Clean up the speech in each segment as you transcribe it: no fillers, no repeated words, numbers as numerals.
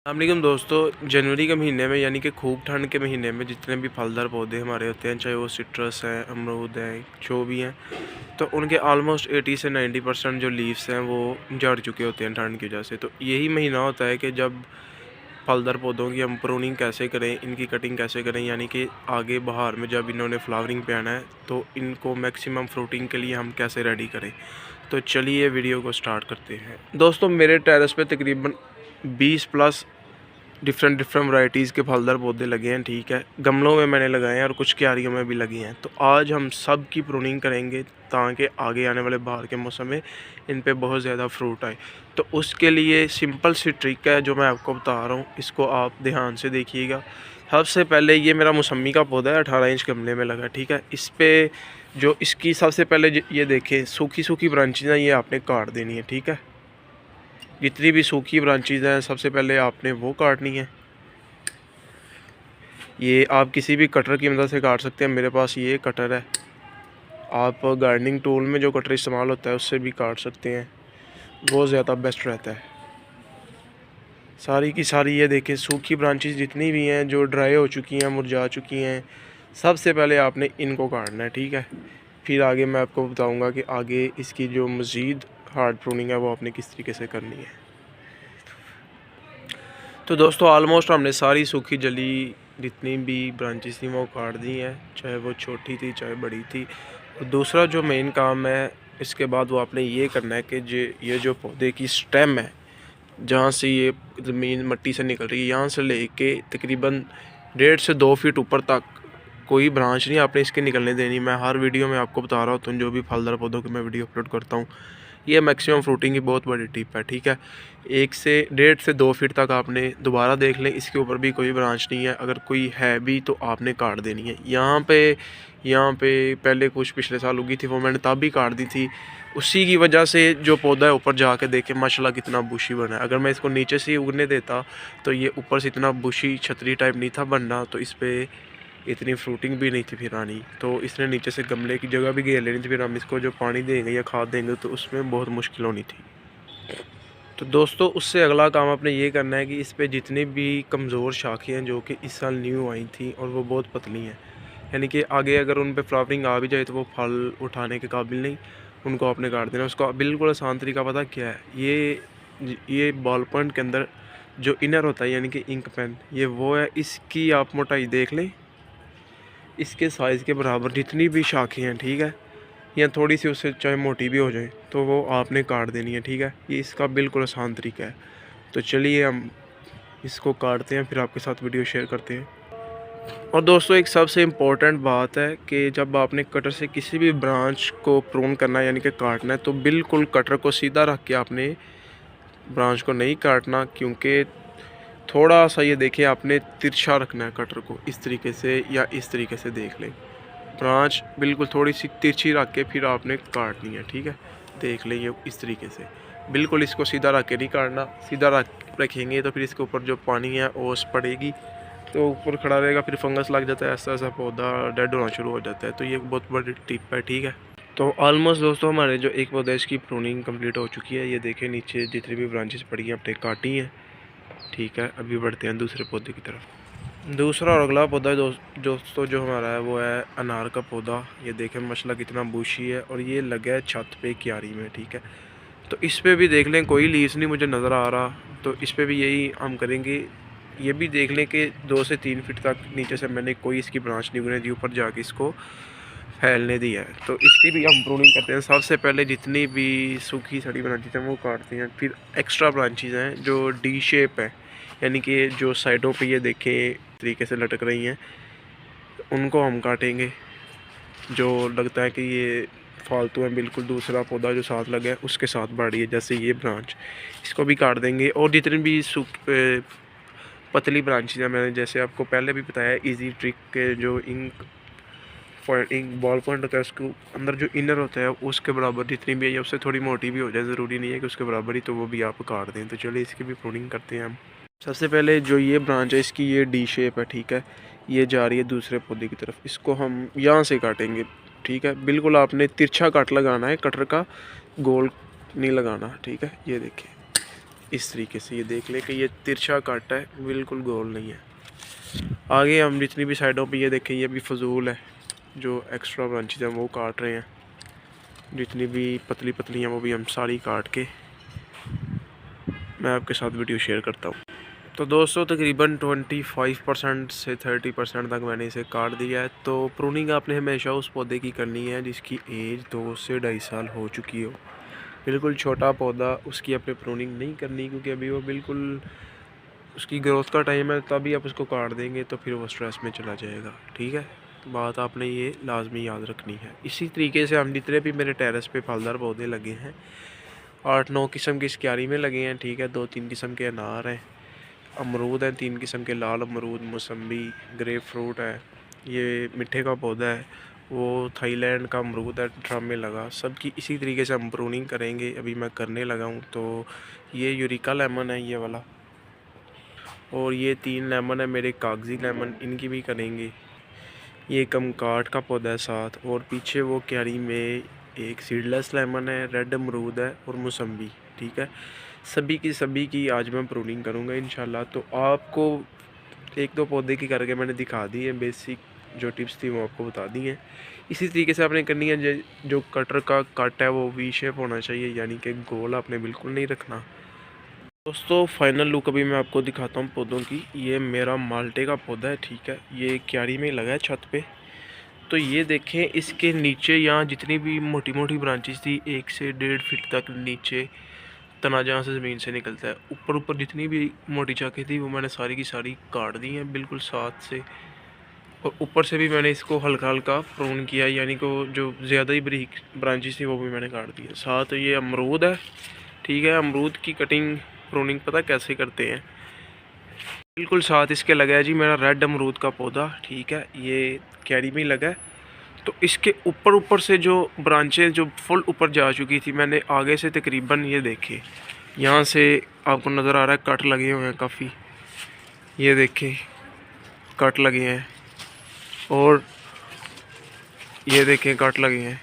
अस्सलामुअलैकुम दोस्तों, जनवरी के महीने में यानी कि खूब ठंड के महीने में जितने भी फलदार पौधे हमारे होते हैं, चाहे वो सिट्रस हैं, अमरूद हैं, जो भी हैं, तो उनके ऑलमोस्ट 80 से 90% जो लीव्स हैं वो झड़ चुके होते हैं ठंड की वजह से। तो यही महीना होता है कि जब फलदार पौधों की हम प्रूनिंग कैसे करें, इनकी कटिंग कैसे करें, यानी कि आगे बहार में जब इन्होंने फ्लावरिंग पे आना है तो इनको मैक्सिमम फ्रूटिंग के लिए हम कैसे रेडी करें। तो चलिए वीडियो को स्टार्ट करते हैं। दोस्तों, मेरे टेरेस पे तकरीबन 20 प्लस डिफरेंट वैरायटीज़ के फलदार पौधे लगे हैं। ठीक है, गमलों में मैंने लगाए हैं और कुछ क्यारियों में भी लगे हैं। तो आज हम सब की प्रूनिंग करेंगे ताकि आगे आने वाले बाहर के मौसम में इन पे बहुत ज़्यादा फ्रूट आए। तो उसके लिए सिंपल सी ट्रिक है जो मैं आपको बता रहा हूँ, इसको आप ध्यान से देखिएगा। सबसे पहले ये मेरा मौसमी का पौधा है, 18 इंच गमले में लगा। ठीक है, इस पर जो इसकी सबसे पहले ये देखें सूखी ब्रांचेज हैं, ये आपने काट देनी है। ठीक है, जितनी भी सूखी ब्रांचेज हैं सबसे पहले आपने वो काटनी है। ये आप किसी भी कटर की मदद से काट सकते हैं, मेरे पास ये कटर है। आप गार्डनिंग टूल में जो कटर इस्तेमाल होता है उससे भी काट सकते हैं, वो ज़्यादा बेस्ट रहता है। सारी की सारी ये देखें सूखी ब्रांचेज जितनी भी हैं जो ड्राई हो चुकी हैं, मुरझा चुकी हैं, सबसे पहले आपने इनको काटना है। ठीक है, फिर आगे मैं आपको बताऊंगा कि आगे इसकी जो मज़ीद हार्ड प्रूनिंग है वो आपने किस तरीके से करनी है। तो दोस्तों, ऑलमोस्ट हमने सारी सूखी जली जितनी भी ब्रांचेस थी वो काट दी हैं, चाहे वो छोटी थी चाहे बड़ी थी। और दूसरा जो मेन काम है इसके बाद वो आपने ये करना है कि ये जो पौधे की स्टेम है, जहाँ से ये ज़मीन मट्टी से निकल रही है, यहाँ से लेके तकरीबन 1.5 से 2 फीट ऊपर तक कोई ब्रांच नहीं आपने इसके निकलने देनी। मैं हर वीडियो में आपको बता रहा हूँ, जो भी फलदार पौधों की मैं वीडियो अपलोड करता हूँ, ये मैक्सिमम फ्रूटिंग की बहुत बड़ी टिप है। ठीक है, 1.5 से 2 फीट तक आपने दोबारा देख लें, इसके ऊपर भी कोई ब्रांच नहीं है, अगर कोई है भी तो आपने काट देनी है। यहाँ पे पहले कुछ पिछले साल उगी थी, वो मैंने तब भी काट दी थी। उसी की वजह से जो पौधा है ऊपर जाके देखे माशाल्लाह कितना बुशी बना है। अगर मैं इसको नीचे से उगने देता तो ये ऊपर से इतना बुशी छतरी टाइप नहीं था बनना, तो इस पर इतनी फ्रूटिंग भी नहीं थी फिर आनी। तो इसने नीचे से गमले की जगह भी घेर लेनी थी, फिर हम इसको जो पानी देंगे या खाद देंगे तो उसमें बहुत मुश्किल होनी थी। तो दोस्तों, उससे अगला काम आपने ये करना है कि इस पे जितनी भी कमज़ोर शाखें हैं जो कि इस साल न्यू आई थी और वो बहुत पतली हैं, यानी कि आगे अगर उन पे फ्लावरिंग आ भी जाए तो वो फल उठाने के काबिल नहीं, उनको आपने काट देना। उसका बिल्कुल आसान तरीका पता क्या है, ये बॉल पॉइंट के अंदर जो इनर होता है यानी कि इंक पेन, ये वो है। इसकी आप मोटाई देख लें, इसके साइज़ के बराबर जितनी भी शाखें हैं, ठीक है, या थोड़ी सी उससे चाहे मोटी भी हो जाए तो वो आपने काट देनी है। ठीक है, ये इसका बिल्कुल आसान तरीका है। तो चलिए हम इसको काटते हैं, फिर आपके साथ वीडियो शेयर करते हैं। और दोस्तों, एक सबसे इम्पोर्टेंट बात है कि जब आपने कटर से किसी भी ब्रांच को प्रून करना है यानी कि काटना है, तो बिल्कुल कटर को सीधा रख के आपने ब्रांच को नहीं काटना, क्योंकि थोड़ा सा ये देखिए आपने तिरछा रखना है कटर को, इस तरीके से या इस तरीके से देख लें। ब्रांच बिल्कुल थोड़ी सी तिरछी रख के फिर आपने काटनी है। ठीक है, देख लें ये इस तरीके से, बिल्कुल इसको सीधा रख के नहीं काटना। सीधा रखेंगे तो फिर इसके ऊपर जो पानी है ओस पड़ेगी तो ऊपर खड़ा रहेगा, फिर फंगस लग जाता है, ऐसा ऐसा पौधा डेड होना शुरू हो जाता है। तो ये बहुत बड़ी टिप है। ठीक है, तो ऑलमोस्ट दोस्तों हमारे जो एक पौधे इसकी प्रूनिंग कंप्लीट हो चुकी है। ये देखें नीचे जितनी भी ब्रांचेस पड़ी हैं अपने काटी हैं। ठीक है, अभी बढ़ते हैं दूसरे पौधे की तरफ। दूसरा और अगला पौधा दोस्तों जो हमारा है वो है अनार का पौधा। ये देखें माशाल्लाह कितना बुशी है और ये लगा है छत पे क्यारी में। ठीक है, तो इस पे भी देख लें कोई लीव्स नहीं मुझे नज़र आ रहा, तो इस पे भी यही हम करेंगे। ये भी देख लें कि 2 से 3 फीट तक नीचे से मैंने कोई इसकी ब्रांच नहीं उगने दी, ऊपर जाके इसको फैलने दिया है। तो इसकी भी हम प्रूनिंग करते हैं। सबसे पहले जितनी भी सूखी सड़ी ब्रांचेज हैं वो काटते हैं, फिर एक्स्ट्रा ब्रांचेज हैं जो डी शेप है, यानी कि जो साइडों पे ये देखें तरीके से लटक रही हैं, उनको हम काटेंगे। जो लगता है कि ये फालतू है, बिल्कुल दूसरा पौधा जो साथ लगा है उसके साथ बढ़ रही है, जैसे ये ब्रांच, इसको भी काट देंगे। और जितनी भी पतली ब्रांचेज हैं, मैंने जैसे आपको पहले भी बताया, इजी ट्रिक के जो इंक बॉल पॉइंट होता है उसके अंदर जो इनर होता है उसके बराबर जितनी भी है, उससे थोड़ी मोटी भी हो जाए, ज़रूरी नहीं है कि उसके बराबर ही, तो वो भी आप काट दें। तो चलिए इसकी भी प्रूनिंग करते हैं हम। सबसे पहले जो ये ब्रांच है इसकी ये डी शेप है। ठीक है, ये जा रही है दूसरे पौधे की तरफ, इसको हम यहाँ से काटेंगे। ठीक है, बिल्कुल आपने तिरछा कट लगाना है, कटर का गोल नहीं लगाना। ठीक है, ये देखिए इस तरीके से ये देख लें कि ये तिरछा काटा है, बिल्कुल गोल नहीं है। आगे हम जितनी भी साइडों पे ये देखें, ये भी फजूल है, जो एक्स्ट्रा ब्रांचेज हैं वो काट रहे हैं। जितनी भी पतली पतली हैं वो भी हम सारी काट के मैं आपके साथ वीडियो शेयर करता हूँ। तो दोस्तों तकरीबन 25% से 30% तक मैंने इसे काट दिया है। तो प्रूनिंग आपने हमेशा उस पौधे की करनी है जिसकी एज 2 से 2.5 साल हो चुकी हो। बिल्कुल छोटा पौधा उसकी आपने प्रूनिंग नहीं करनी, क्योंकि अभी वो बिल्कुल उसकी ग्रोथ का टाइम है, तभी आप उसको काट देंगे तो फिर वो स्ट्रेस में चला जाएगा। ठीक है, बात आपने ये लाजमी याद रखनी है। इसी तरीके से हम जितने भी मेरे टेरेस पे फलदार पौधे लगे हैं, 8-9 किस्म की इस क्यारी में लगे हैं। ठीक है, 2-3 किस्म के अनार हैं, अमरूद हैं 3 किस्म के, लाल अमरूद, मौसम्बी, ग्रेप फ्रूट है, ये मिठे का पौधा है, वो थाईलैंड का अमरूद है ड्रम में लगा। सबकी इसी तरीके से हम प्रूनिंग करेंगे। अभी मैं करने लगा हूँ। तो ये यूरिका लेमन है ये वाला, और ये 3 लेमन है मेरे कागजी लेमन, इनकी भी करेंगे। ये कमकाट का पौधा है साथ, और पीछे वो क्यारी में एक सीडलेस लेमन है, रेड अमरूद है और मौसम्बी। ठीक है, सभी की आज मैं प्रूनिंग करूँगा इंशाल्लाह। तो आपको 1-2 पौधे की करके मैंने दिखा दी है, बेसिक जो टिप्स थी वो आपको बता दी हैं। इसी तरीके से आपने करनी है। जो कटर का कट है वो वी शेप होना चाहिए, यानी कि गोल आपने बिल्कुल नहीं रखना। दोस्तों फाइनल लुक अभी मैं आपको दिखाता हूँ पौधों की। ये मेरा माल्टे का पौधा है। ठीक है, ये क्यारी में लगा है छत पे। तो ये देखें, इसके नीचे यहाँ जितनी भी मोटी मोटी ब्रांचेस थी 1 से 1.5 फीट तक नीचे तना जहाँ से ज़मीन से निकलता है, ऊपर जितनी भी मोटी चाकें थी वो मैंने सारी की सारी काट दी हैं बिल्कुल साथ से। और ऊपर से भी मैंने इसको हल्का हल्का प्रून किया, यानी कि जो ज़्यादा ही बारीक ब्रांचेस थी वो भी मैंने काट दी है। साथ ये अमरूद है। ठीक है, अमरूद की कटिंग प्रूनिंग पता कैसे करते हैं, बिल्कुल साथ इसके लगा है जी मेरा रेड अमरूद का पौधा। ठीक है, ये कैरी में लगा है। तो इसके ऊपर से जो ब्रांचें जो फुल ऊपर जा चुकी थी, मैंने आगे से तकरीबन ये देखे, यहाँ से आपको नज़र आ रहा है कट लगे हुए हैं काफ़ी, ये देखें कट लगे हैं, और ये देखें कट लगे हैं।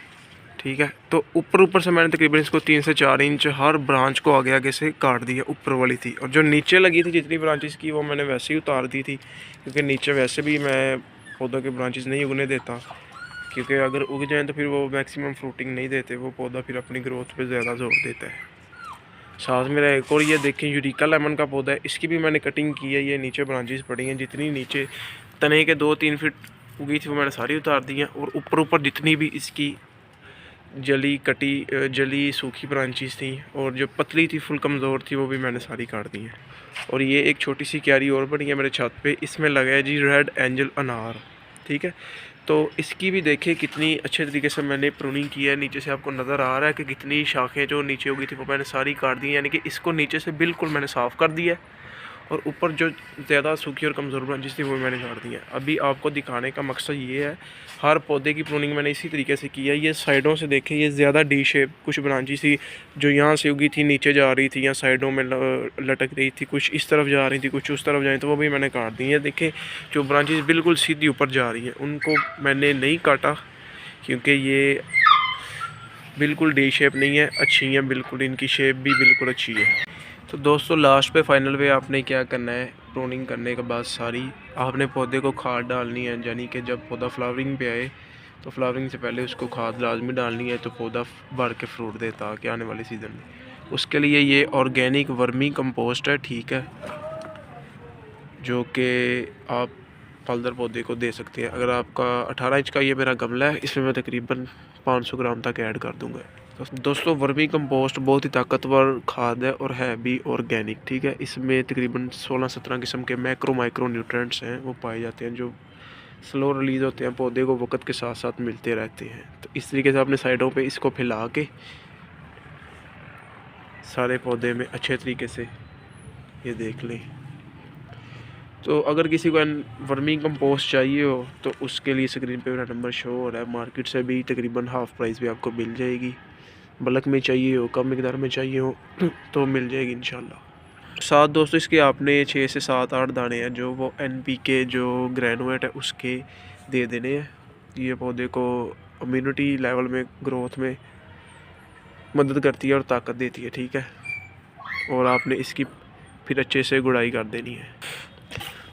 ठीक है, तो ऊपर से मैंने तकरीबन इसको 3 से 4 इंच हर ब्रांच को आगे से काट दिया। ऊपर वाली थी, और जो नीचे लगी थी जितनी ब्रांचेस की वो मैंने वैसे ही उतार दी थी, क्योंकि नीचे वैसे भी मैं पौधों के ब्रांचेस नहीं उगने देता, क्योंकि अगर उग जाएँ तो फिर वो मैक्सिमम फ्रूटिंग नहीं देते, वो पौधा फिर अपनी ग्रोथ पे ज़्यादा जोर देता है। साथ मेरा एक और ये देखें यूरिका लेमन का पौधा है, इसकी भी मैंने कटिंग की है। ये नीचे ब्रांचेस पड़ी हैं, जितनी नीचे तने के 2-3 फीट उगी थी वो मैंने सारी उतार दी हैं, और ऊपर जितनी भी इसकी जली सूखी ब्रांचेस थी और जो पतली थी फुल कमज़ोर थी वो भी मैंने सारी काट दी हैं। और ये एक छोटी सी क्यारी और बनी है मेरे छत पे, इसमें लगा है जी रेड एंजल अनार। ठीक है, तो इसकी भी देखें कितनी अच्छे तरीके से मैंने प्रूनिंग की है। नीचे से आपको नज़र आ रहा है कि कितनी शाखें जो नीचे उगी थी वो मैंने सारी काट दी, यानी कि इसको नीचे से बिल्कुल मैंने साफ़ कर दिया है, और ऊपर जो ज़्यादा सूखी और कमज़ोर ब्रांचेस थी वो मैंने काट दी हैं। अभी आपको दिखाने का मकसद ये है, हर पौधे की प्रूनिंग मैंने इसी तरीके से की है। ये साइडों से देखें, ये ज़्यादा डी शेप कुछ ब्रांचेस थी जो यहाँ से उगी थी नीचे जा रही थी या साइडों में लटक रही थी, कुछ इस तरफ जा रही थी कुछ उस तरफ जा रही, तो वो भी मैंने काट दी है। देखें जो ब्रांचेस बिल्कुल सीधी ऊपर जा रही हैं उनको मैंने नहीं काटा, क्योंकि ये बिल्कुल डी शेप नहीं है, अच्छी हैं बिल्कुल, इनकी शेप भी बिल्कुल अच्छी है। तो दोस्तों लास्ट पे फाइनल पे आपने क्या करना है, प्रूनिंग करने के बाद सारी आपने पौधे को खाद डालनी है, यानी कि जब पौधा फ्लावरिंग पे आए तो फ्लावरिंग से पहले उसको खाद लाजमी डालनी है, तो पौधा भर के फ्रूट देता कि आने वाले सीज़न में। उसके लिए ये ऑर्गेनिक वर्मी कंपोस्ट है। ठीक है, जो कि आप फलदार पौधे को दे सकते हैं। अगर आपका 18 इंच का ये मेरा गमला है, इसमें मैं तकरीबन 500 ग्राम तक ऐड कर दूंगा। तो दोस्तों वर्मी कंपोस्ट बहुत ही ताकतवर खाद है और है भी ऑर्गेनिक। ठीक है, इसमें तकरीबन 16-17 किस्म के माइक्रो न्यूट्रेंट्स हैं, वो पाए जाते हैं जो स्लो रिलीज़ होते हैं, पौधे को वक्त के साथ साथ मिलते रहते हैं। तो इस तरीके से अपने साइडों पे इसको फैला के सारे पौधे में अच्छे तरीके से ये देख लें। तो अगर किसी को वर्मी कंपोस्ट चाहिए हो तो उसके लिए स्क्रीन पे मेरा नंबर शो हो रहा है। मार्केट से भी तकरीबन हाफ़ प्राइस पे आपको मिल जाएगी। बल्क में चाहिए हो, कम मिकदार में चाहिए हो तो मिल जाएगी इंशाल्लाह। साथ दोस्तों इसके आपने 6 से 7-8 दाने हैं जो वो NPK जो ग्रेनुएट है उसके दे देने हैं। ये पौधे को इम्यूनिटी लेवल में ग्रोथ में मदद करती है और ताकत देती है। ठीक है, और आपने इसकी फिर अच्छे से गुड़ाई कर देनी है।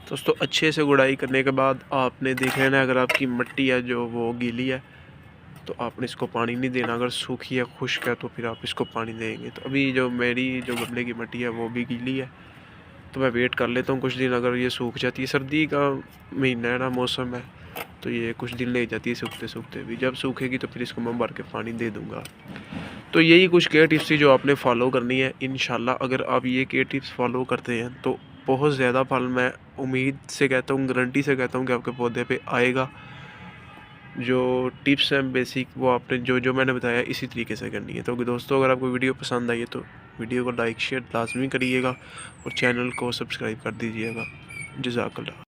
दोस्तों अच्छे से गुड़ाई करने के बाद आपने देख लेना, अगर आपकी मिट्टी है जो वो गीली है तो आपने इसको पानी नहीं देना, अगर सूखी है खुश्क है तो फिर आप इसको पानी देंगे। तो अभी जो मेरी जो गमले की मिट्टी है वो भी गीली है, तो मैं वेट कर लेता हूँ कुछ दिन। अगर ये सूख जाती है, सर्दी का महीना है ना, मौसम है, तो ये कुछ दिन ले जाती है सूखते सूखते भी। जब सूखेगी तो फिर इसको मैं भर के पानी दे दूँगा। तो यही कुछ केयर टिप्स थी जो आपने फॉलो करनी है। इंशाल्लाह अगर आप ये केयर टिप्स फॉलो करते हैं तो बहुत ज़्यादा फल, मैं उम्मीद से कहता हूँ, गारंटी से कहता हूँ कि आपके पौधे पे आएगा। जो टिप्स हैं बेसिक वो आपने जो मैंने बताया इसी तरीके से करनी है। तो दोस्तों अगर आपको वीडियो पसंद आई है तो वीडियो को लाइक शेयर लाजमी करिएगा और चैनल को सब्सक्राइब कर दीजिएगा। जज़ाकल्लाह।